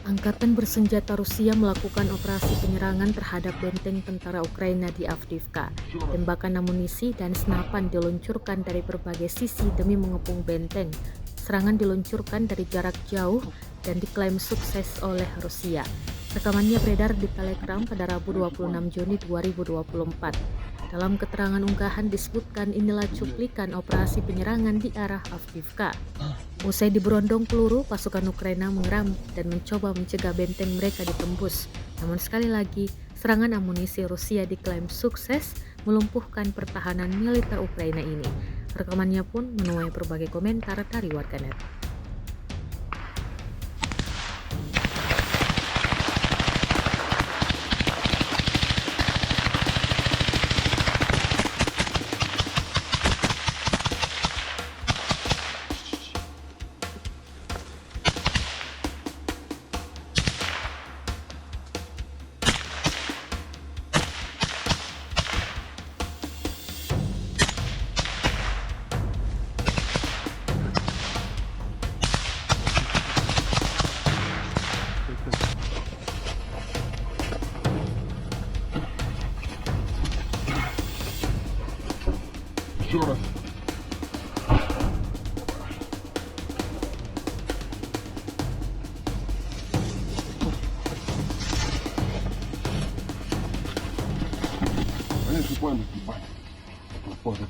Angkatan bersenjata Rusia melakukan operasi penyerangan terhadap benteng tentara Ukraina di Avdiivka. Tembakan amunisi dan senapan diluncurkan dari berbagai sisi demi mengepung benteng. Serangan diluncurkan dari jarak jauh dan diklaim sukses oleh Rusia. Rekamannya beredar di Telegram pada Rabu 26 Juni 2024. Dalam keterangan unggahan disebutkan inilah cuplikan operasi penyerangan di arah Avdiivka. Usai diberondong peluru, pasukan Ukraina mengeram dan mencoba mencegah benteng mereka ditembus. Namun sekali lagi, serangan amunisi Rusia diklaim sukses melumpuhkan pertahanan militer Ukraina ini. Rekamannya pun menuai berbagai komentar dari warganet. Еще раз. Конечно, память, ебать. Пропада.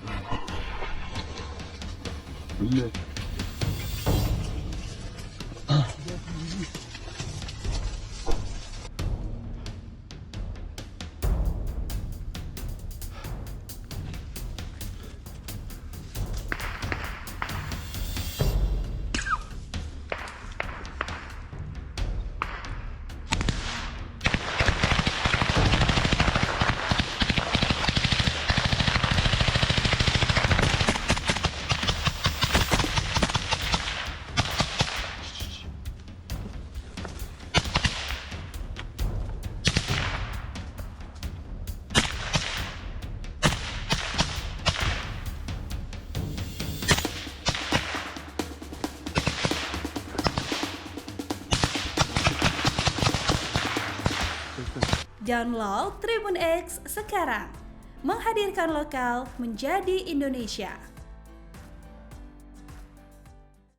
Блять. Download Tribun X sekarang, menghadirkan lokal menjadi Indonesia.